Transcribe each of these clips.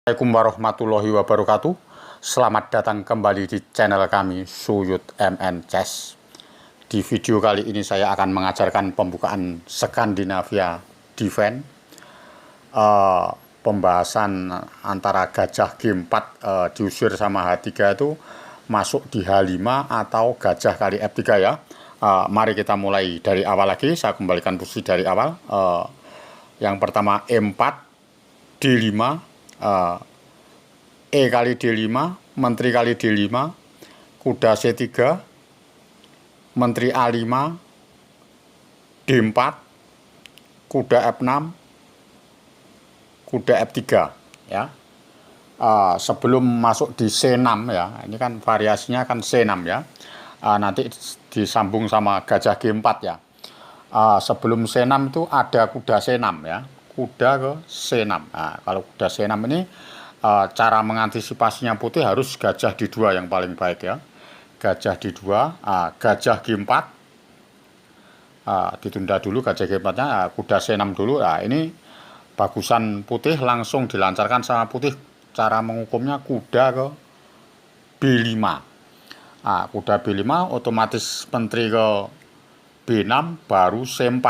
Assalamualaikum warahmatullahi wabarakatuh. Selamat datang kembali di channel kami Suyut MN Chess. Di video kali ini saya akan mengajarkan pembukaan Skandinavia Defense. Pembahasan antara gajah G4 diusir sama H3 itu masuk di H5 atau gajah kali F3 ya. Mari kita mulai dari awal lagi. Saya kembalikan posisi dari awal. Yang pertama E4, D5, E kali D5, menteri kali D5, kuda C3, menteri A5, D4, kuda F6, kuda F3 ya. Sebelum masuk di C6 ya, ini kan variasinya kan C6 ya. Nanti disambung sama gajah G4 ya. Sebelum C6 itu ada kuda C6 ya, kuda ke C6. Nah, kalau kuda C6 ini cara mengantisipasinya putih harus gajah D2 yang paling baik ya. Gajah D2, gajah G4, ditunda dulu gajah G4 nya, kuda C6 dulu. Nah, ini bagusan putih langsung dilancarkan sama putih. Cara mengukumnya kuda ke B5. Kuda B5 otomatis menteri ke B6 baru C4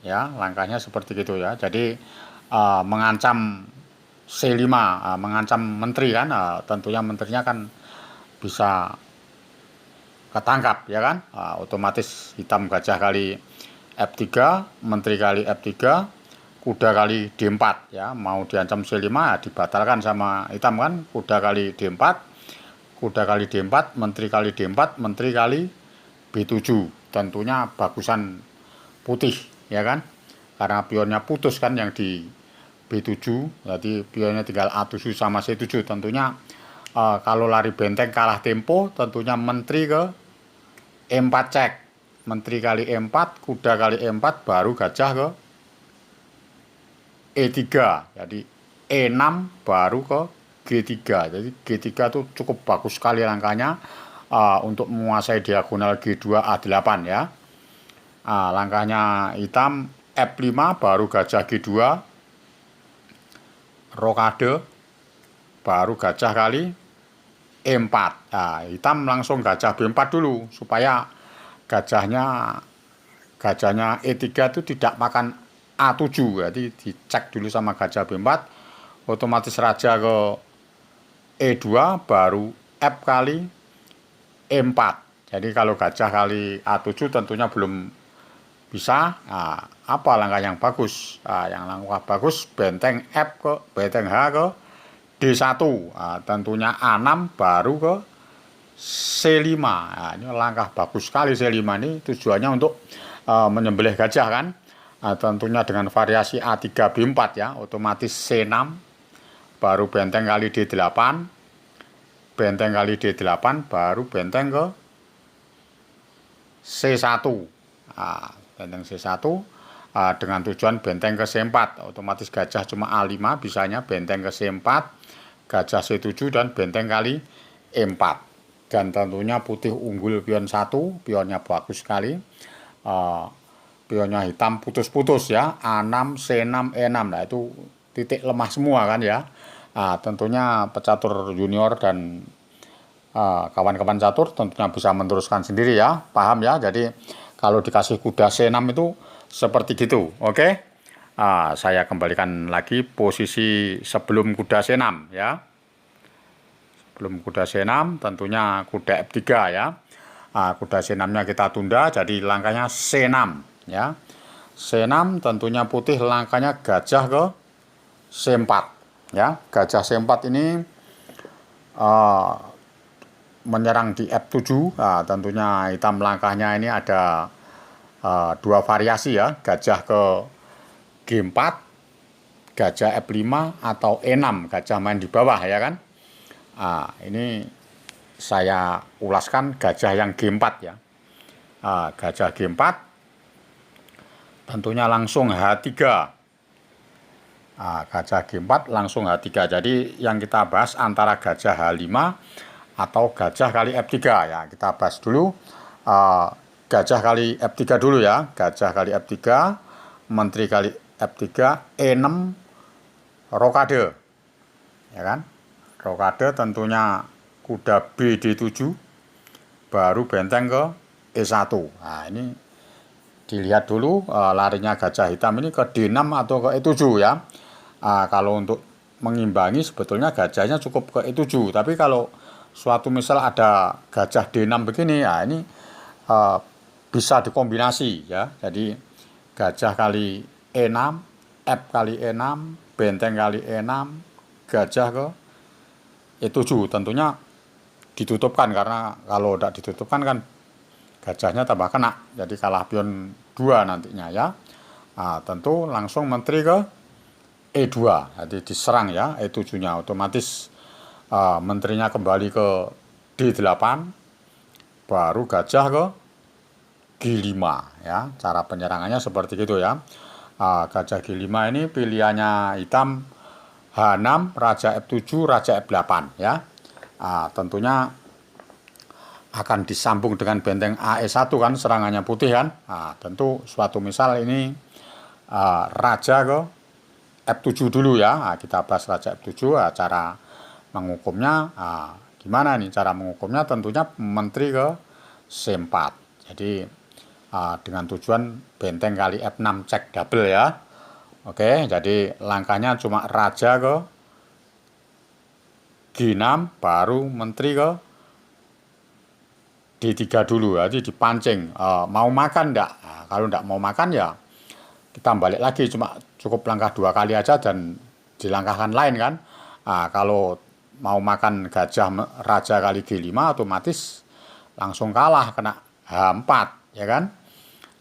ya, langkahnya seperti itu ya. Jadi mengancam C5, mengancam menteri kan, tentunya menterinya kan bisa ketangkap ya kan. Otomatis hitam gajah kali F3, menteri kali F3, kuda kali D4 ya. Mau diancam C5 ya dibatalkan sama hitam kan. Kuda kali D4, kuda kali D4, menteri kali D4, menteri kali B7. Tentunya bagusan putih ya kan, karena pionnya putus kan yang di B7, jadi pionnya tinggal A7 sama C7. Tentunya kalau lari benteng kalah tempo, tentunya menteri ke E4 cek, menteri kali E4, kuda kali E4 baru gajah ke E3, jadi E6 baru ke G3. Jadi G3 itu cukup bagus sekali langkahnya untuk menguasai diagonal G2 A8 ya. Langkahnya hitam F5 baru gajah G2, rokade baru gajah kali E4. Hitam langsung gajah B4 dulu supaya gajahnya E3 itu tidak makan A7. Jadi dicek dulu sama gajah B4, otomatis raja ke E2 baru F kali E4. Jadi kalau gajah kali A7 tentunya belum bisa. Apa langkah yang bagus? Yang langkah bagus benteng F ke benteng H ke D1. Tentunya A6 baru ke C5. Ini langkah bagus sekali C5 ini, tujuannya untuk menyembelih gajah kan. Tentunya dengan variasi A3 B4 ya, otomatis C6 baru benteng kali D8, benteng kali D8 baru benteng ke C1. Benteng C1 dengan tujuan benteng ke C4, otomatis gajah cuma A5, bisanya benteng ke C4, gajah C7 dan benteng kali E4. Dan tentunya putih unggul pion 1, pionnya bagus sekali. Pionnya hitam putus-putus ya, A6, C6, E6. Nah itu titik lemah semua kan ya. Tentunya pecatur junior dan kawan-kawan catur tentunya bisa meneruskan sendiri ya, paham ya. Jadi kalau dikasih kuda C6 itu seperti gitu, oke. Saya kembalikan lagi posisi sebelum kuda C6 ya. Sebelum kuda C6 tentunya kuda F3 ya. Kuda C6 nya kita tunda, jadi langkahnya C6 ya. C6 tentunya putih langkahnya gajah ke C4 ya. Gajah C4 ini menyerang di F7. Tentunya hitam langkahnya ini ada dua variasi ya, gajah ke G4, gajah F5 atau E6, gajah main di bawah ya kan. Ini saya ulaskan gajah yang G4 ya. Gajah G4 tentunya langsung H3. Gajah G4 langsung H3. Jadi yang kita bahas antara gajah H5 atau gajah kali F3 ya. Kita bahas dulu gajah kali F3 dulu ya. Gajah kali F3, menteri kali F3, E6, rokade ya kan. Rokade tentunya kuda B D7, baru benteng ke E1. Nah, ini dilihat dulu larinya gajah hitam ini ke D6 atau ke E7 ya. Kalau untuk mengimbangi sebetulnya gajahnya cukup ke E7, tapi kalau suatu misal ada gajah D6 begini, ya ini bisa dikombinasi ya. Jadi gajah kali E6, F kali E6, benteng kali E6, gajah ke E7, tentunya ditutupkan, karena kalau tidak ditutupkan kan gajahnya tambah kena, jadi kalah pion 2 nantinya ya. Tentu langsung menteri ke E2, jadi diserang ya E7 nya, otomatis menterinya kembali ke D8, baru gajah ke G5 ya. Cara penyerangannya seperti itu ya. Gajah G5 ini pilihannya hitam H6, Raja F7, Raja F8 ya. Tentunya akan disambung dengan benteng AE1 kan, serangannya putih kan. Tentu suatu misal ini Raja ke F7 dulu ya. Kita bahas Raja F7, cara menghukumnya gimana nih cara menghukumnya, tentunya menteri ke C4. Jadi dengan tujuan benteng kali F6 cek double ya. Oke, jadi langkahnya cuma raja ke G6, baru menteri ke D3 dulu. Jadi dipancing, mau makan enggak? Kalau enggak mau makan ya kita balik lagi, cuma cukup langkah 2 kali aja dan dilangkahkan lain kan. Kalau mau makan gajah raja kali G5 otomatis langsung kalah, kena H4 ya kan.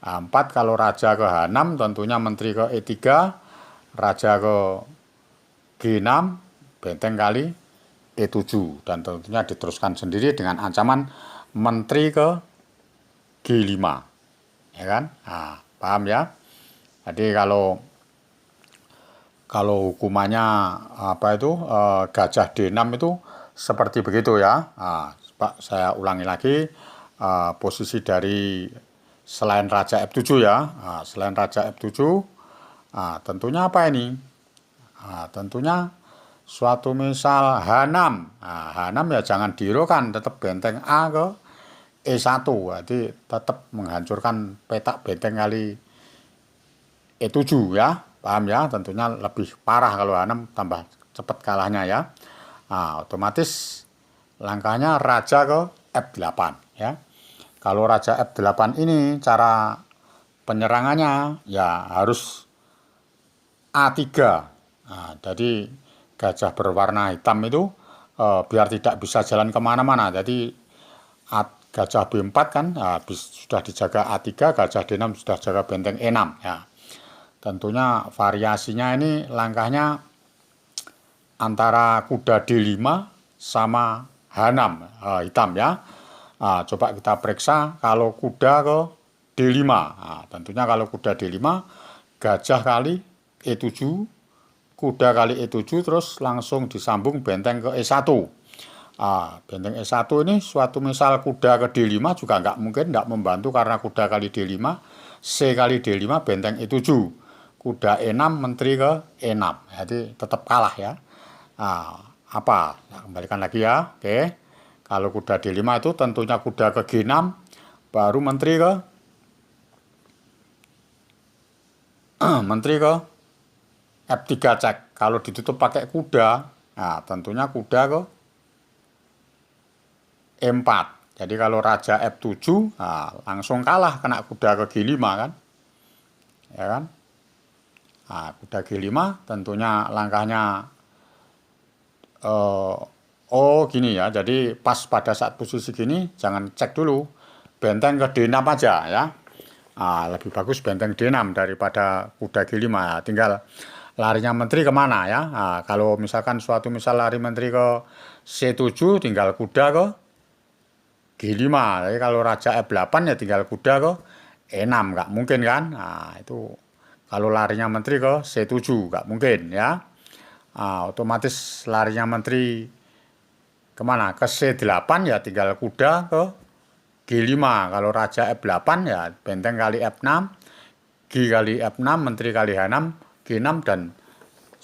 H4 kalau raja ke H6 tentunya menteri ke E3, raja ke G6, benteng kali E7, dan tentunya diteruskan sendiri dengan ancaman menteri ke G5 ya kan. Paham ya. Jadi kalau hukumannya gajah D6 itu seperti begitu ya. Pak saya ulangi lagi, posisi dari selain raja F7 ya. Selain raja F7, tentunya apa ini? Tentunya suatu misal H6. H6 ya jangan dihiraukan, tetap benteng A ke E1. Jadi tetap menghancurkan petak benteng kali E7 ya. Paham ya? Tentunya lebih parah kalau H6, tambah cepat kalahnya ya. Otomatis langkahnya raja ke F8 ya. Kalau raja F8 ini cara penyerangannya ya harus A3. Jadi gajah berwarna hitam itu biar tidak bisa jalan kemana-mana. Jadi gajah B4 kan sudah dijaga A3, gajah D6 sudah jaga benteng E6 ya. Tentunya variasinya ini langkahnya antara kuda D5 sama H6 hitam ya. Coba kita periksa kalau kuda ke D5. Tentunya kalau kuda D5, gajah kali E7, kuda kali E7, terus langsung disambung benteng ke E1. Benteng E1 ini suatu misal kuda ke D5 juga nggak mungkin nggak membantu, karena kuda kali D5, C kali D5 benteng E7, kuda E6 menteri ke E6, jadi tetap kalah ya. Kembalikan lagi ya. Oke, kalau kuda D5 itu tentunya kuda ke G6, baru menteri ke F3 cek. Kalau ditutup pakai kuda, tentunya kuda ke E4. Jadi kalau raja F7 langsung kalah, kena kuda ke G5 kan. Ya kan? Kuda G5 tentunya langkahnya gini ya. Jadi pas pada saat posisi gini jangan cek dulu, benteng ke D6 aja ya. Lebih bagus benteng D6 daripada kuda G5 ya. Tinggal larinya menteri kemana ya. Kalau misalkan suatu misal lari menteri ke C7, tinggal kuda ke G5. Jadi kalau raja F8 ya tinggal kuda ke E6, nggak mungkin kan. Itu kalau larinya menteri ke C7 nggak mungkin ya. Otomatis larinya menteri kemana? Ke C8 ya tinggal kuda ke G5. Kalau raja F8 ya benteng kali F6, G kali F6, menteri kali H6, G6, dan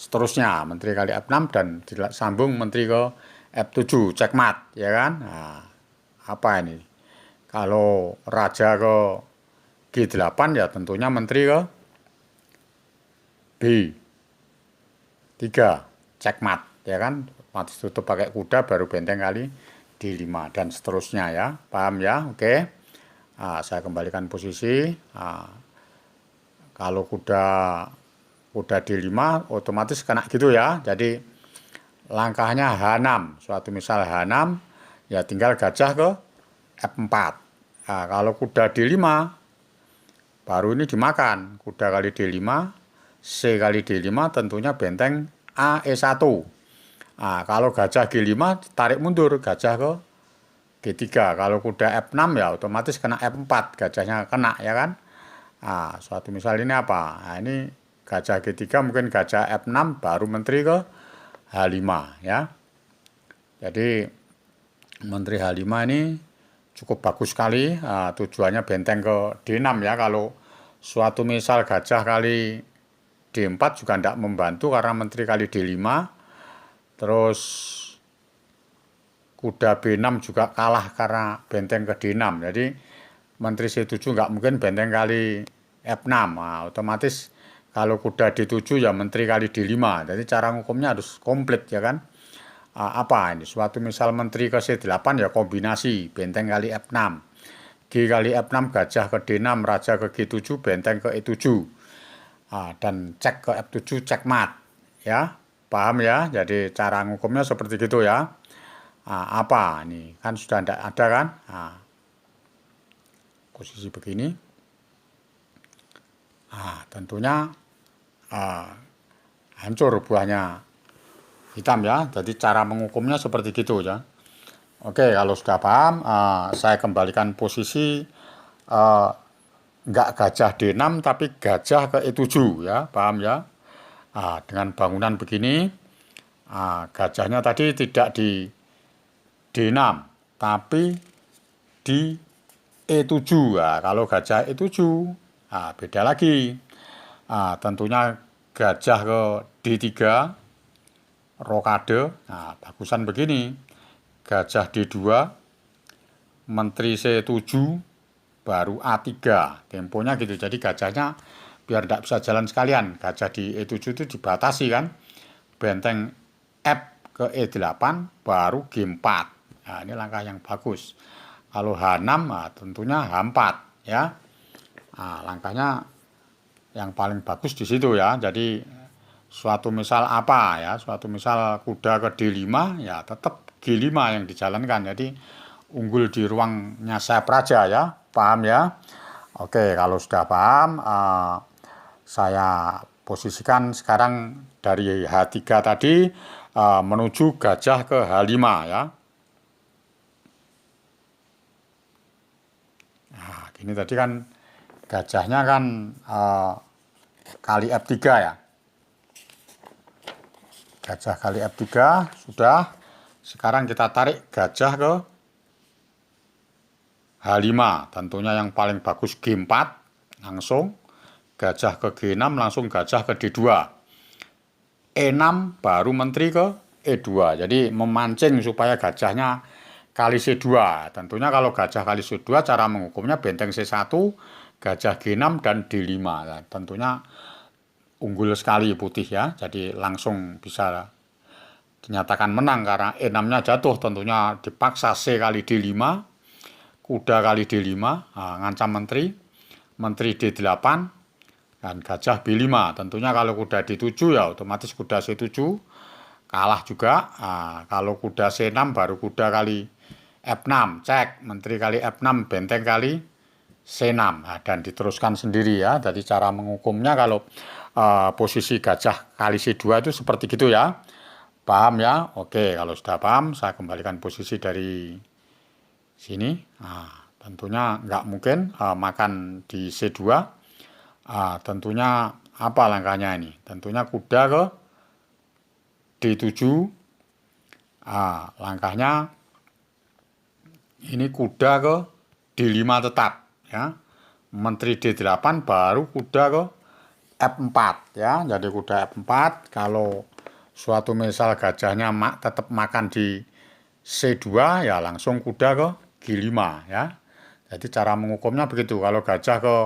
seterusnya menteri kali F6 dan disambung menteri ke F7 cekmat, ya kan. Nah, apa ini, kalau raja ke G8 ya tentunya menteri ke B3 cekmat, ya kan. Mati tutup pakai kuda baru benteng kali D5 dan seterusnya, ya. Paham ya? Oke. Saya kembalikan posisi. Kalau kuda D5 otomatis kena gitu ya. Jadi langkahnya H6. Suatu misal H6 ya tinggal gajah ke F4. Kalau kuda D5 baru ini dimakan. Kuda kali D5, C kali D5 tentunya benteng A E1. Kalau gajah G5 tarik mundur gajah ke G3. Kalau kuda F6 ya otomatis kena F4, gajahnya kena, ya kan. Suatu misal ini apa? Ini gajah G3 mungkin gajah F6 baru menteri ke H5, ya. Jadi menteri H5 ini cukup bagus sekali. Tujuannya benteng ke D6, ya. Kalau suatu misal gajah kali D4 juga tidak membantu karena menteri kali D5. Terus kuda B6 juga kalah karena benteng ke D6. Jadi menteri C7 nggak mungkin benteng kali F6. Otomatis kalau kuda D7 ya menteri kali D5. Jadi cara hukumnya harus komplit, ya kan. Apa ini? Suatu misal menteri ke C8 ya kombinasi benteng kali F6. G kali F6 gajah ke D6, raja ke G7, benteng ke E7. Dan cek ke F7 cekmat, ya. Paham ya? Jadi cara hukumnya seperti gitu, ya. Apa ini? Kan sudah tidak ada kan? Posisi begini. Tentunya hancur buahnya hitam, ya. Jadi cara menghukumnya seperti gitu, ya. Oke, kalau sudah paham, saya kembalikan posisi enggak gajah D6 tapi gajah ke E7, ya. Paham ya? Dengan bangunan begini, gajahnya tadi tidak di D6 tapi di E7. Kalau gajah E7 beda lagi. Tentunya gajah ke D3 rokade. Bagusan begini. Gajah D2 menteri C7 baru A3, temponya gitu. Jadi gajahnya biar tidak bisa jalan sekalian, gajah di E7 itu dibatasi kan, benteng F ke E8 baru G4. Ini langkah yang bagus. Kalau H6 tentunya H4, ya. Langkahnya yang paling bagus di situ, ya. Jadi suatu misal apa, ya, suatu misal kuda ke D5 ya tetap G5 yang dijalankan. Jadi unggul di ruangnya sayap raja, ya. Paham ya? Oke, kalau sudah paham, saya posisikan sekarang dari H3 tadi menuju gajah ke H5, ya. Ini tadi kan gajahnya kan kali F3, ya. Gajah kali F3 sudah. Sekarang kita tarik gajah ke H5. Tentunya yang paling bagus G4 langsung. Gajah ke G6 langsung gajah ke D2. E6 baru menteri ke E2. Jadi memancing supaya gajahnya kali C2. Tentunya kalau gajah kali C2 cara menghukumnya benteng C1, gajah G6 dan D5. Nah, tentunya unggul sekali putih, ya. Jadi langsung bisa dinyatakan menang karena E6-nya jatuh. Tentunya dipaksa C kali D5, kuda kali D5, ngancam menteri D8 dan gajah B5. Tentunya kalau kuda D7 ya otomatis kuda C7 kalah juga. Kalau kuda C6 baru kuda kali F6, cek menteri kali F6, benteng kali C6, dan diteruskan sendiri, ya. Jadi cara menghukumnya kalau posisi gajah kali C2 itu seperti gitu, ya. Paham ya? Oke, kalau sudah paham saya kembalikan posisi dari sini. Tentunya nggak mungkin makan di C2. Tentunya apa langkahnya ini? Tentunya kuda ke D7. Langkahnya ini kuda ke D5 tetap, ya. Menteri D8 baru kuda ke F4 ya. Jadi kuda F4 kalau suatu misal gajahnya tetap makan di C2 ya langsung kuda ke G5 ya. Jadi cara mengukumnya begitu. Kalau gajah ke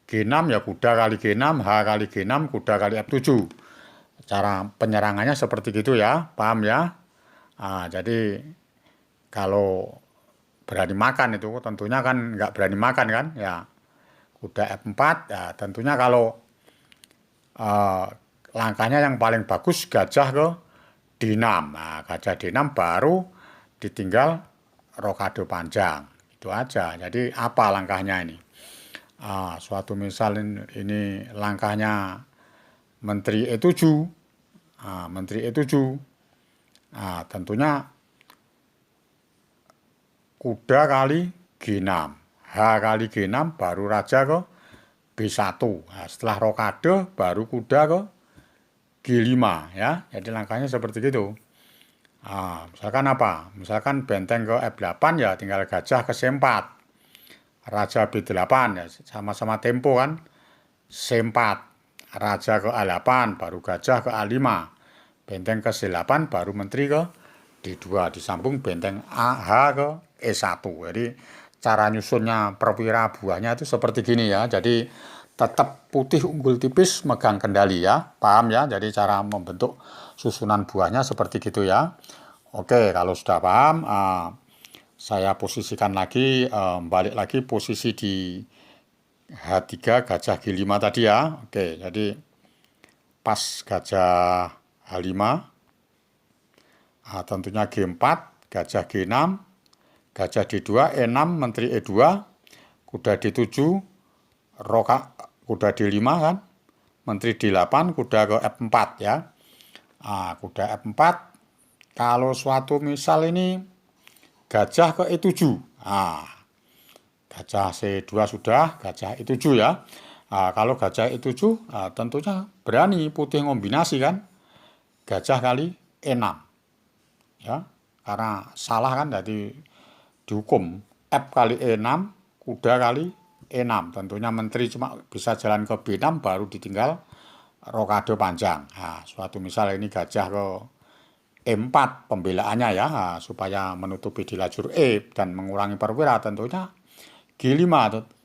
G6 ya kuda kali G6, H kali G6, kuda kali F7. Cara penyerangannya seperti itu ya, paham ya? Jadi kalau berani makan itu tentunya kan nggak berani makan kan ya. Kuda F4 ya tentunya kalau langkahnya yang paling bagus gajah ke D6. Nah, gajah D6 baru ditinggal rokade panjang. Itu aja. Jadi apa langkahnya ini? Suatu misal ini langkahnya Menteri E7. Menteri E7. Tentunya kuda kali G6. H kali G6 baru raja ke B1. Setelah rokade baru kuda ke G5 ya. Jadi langkahnya seperti itu. Misalkan apa? Misalkan benteng ke F8 ya tinggal gajah ke C4. Raja B8 ya sama-sama tempo kan. C4. Raja ke A8 baru gajah ke A5. Benteng ke C8 baru menteri ke D2 disambung benteng AH ke E1. Jadi cara nyusunnya perwira buahnya itu seperti gini ya. Jadi tetap putih unggul tipis megang kendali ya. Paham ya? Jadi cara membentuk susunan buahnya seperti gitu ya. Oke, kalau sudah paham, saya posisikan lagi, balik lagi posisi di H3 gajah G5 tadi ya. Oke, jadi pas gajah H5, tentunya G4, gajah G6, gajah D2, E6, menteri E2, kuda D7, kuda D5 kan, menteri D8, kuda ke F4 ya. Kuda F4, kalau suatu misal ini gajah ke E7, gajah C2 sudah, gajah E7 ya. Kalau gajah E7 tentunya berani putih kombinasi kan, gajah kali E6 ya, karena salah kan jadi dihukum F kali E6, kuda kali E6. Tentunya menteri cuma bisa jalan ke B6 baru ditinggal rokade panjang. Suatu misal ini gajah ke E4 pembelaannya ya, supaya menutupi di lajur E dan mengurangi perwira tentunya G5.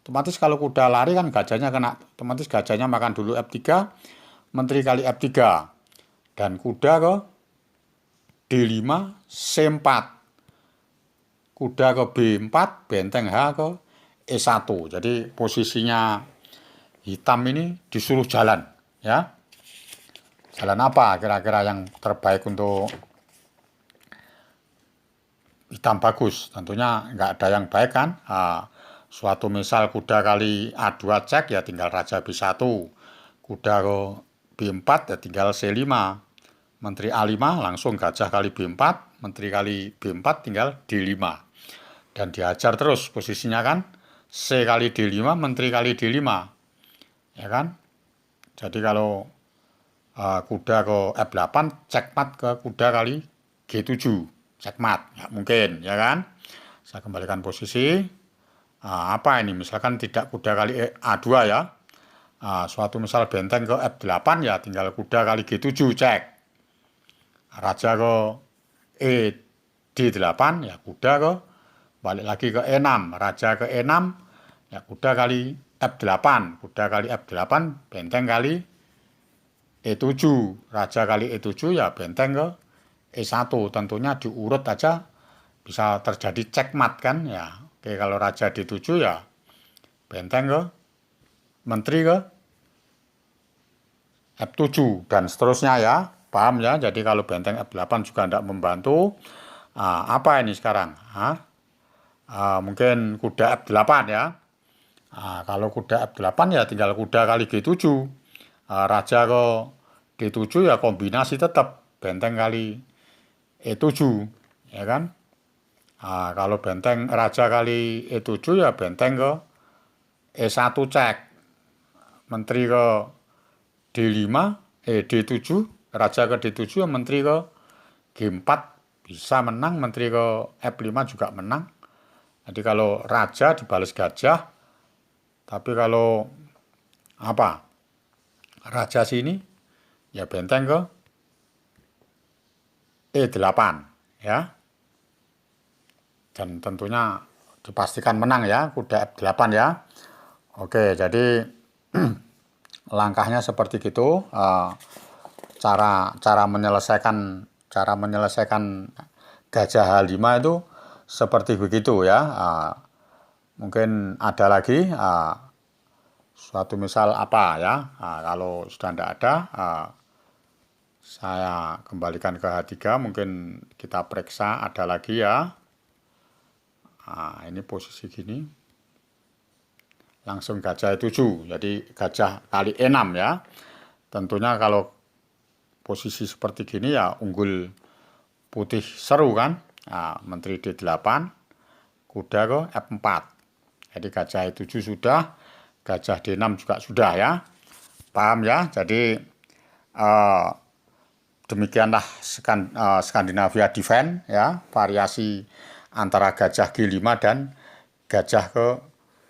Otomatis kalau kuda lari kan gajahnya kena, otomatis gajahnya makan dulu F3, menteri kali F3. Dan kuda ke D5, C4. Kuda ke B4, benteng H ke E1. Jadi posisinya hitam ini disuruh jalan ya. Jalan apa kira-kira yang terbaik untuk hitam bagus? Tentunya nggak ada yang baik kan. Suatu misal kuda kali A2 cek ya tinggal raja B1. Kuda ke B4 ya tinggal C5. Menteri A5 langsung gajah kali B4. Menteri kali B4 tinggal D5. Dan dihajar terus posisinya kan. C kali D5, menteri kali D5. Ya kan. Jadi kalau kuda ke F8 cekmat ke kuda kali G7 cekmat, ya mungkin ya kan. Saya kembalikan posisi. Apa ini misalkan tidak kuda kali A2 ya, suatu misal benteng ke F8 ya tinggal kuda kali G7 cek, raja ke E D8 ya kuda ke balik lagi ke E6, raja ke E6 ya kuda kali F8, kuda kali F8 benteng kali E7, raja kali E7 ya benteng ke E1. Tentunya diurut aja bisa terjadi cekmat kan ya. Oke, kalau raja D7 ya benteng ke menteri ke F7 dan seterusnya ya. Paham ya? Jadi kalau benteng F8 juga tidak membantu. Apa ini sekarang? Mungkin kuda F8 ya. Kalau kuda F8 ya tinggal kuda kali G7. Raja ke D7 ya kombinasi tetap benteng kali E7 ya kan. Kalau benteng raja kali E7 ya benteng ke E1 cek, menteri ke D5, D7, raja ke D7 ya menteri ke G4 bisa menang, menteri ke F5 juga menang. Jadi kalau raja dibalas gajah, tapi kalau apa raja sini, ya benteng ke E8 ya. Dan tentunya dipastikan menang ya, kuda F8 ya. Oke, jadi langkahnya seperti gitu. Cara menyelesaikan gajah H5 itu seperti begitu ya. Mungkin ada lagi suatu misal apa ya. Kalau sudah tidak ada, saya kembalikan ke H3, mungkin kita periksa ada lagi ya. Ini posisi gini. Langsung gajah E7, jadi gajah kali E6 ya. Tentunya kalau posisi seperti gini ya unggul putih seru kan. Menteri D8, kuda ke F4. Jadi gajah E7 sudah, gajah D6 juga sudah ya. Paham ya? Jadi demikianlah Skandinavia Defense ya, variasi antara gajah G5 dan gajah ke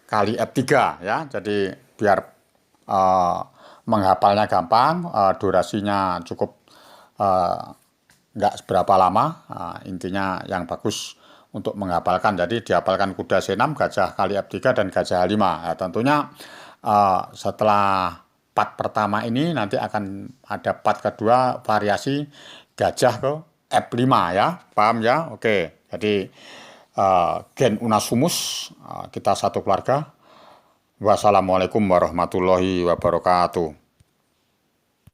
kali F3 ya. Jadi biar menghafalnya gampang, durasinya cukup nggak seberapa lama, intinya yang bagus untuk menghafalkan. Jadi dihafalkan kuda C6, gajah kali F3 dan gajah H5. Tentunya setelah part pertama ini nanti akan ada part kedua variasi gajah ke F5 ya. Paham ya? Oke. Jadi Gen Unasumus, kita satu keluarga. Wassalamualaikum warahmatullahi wabarakatuh.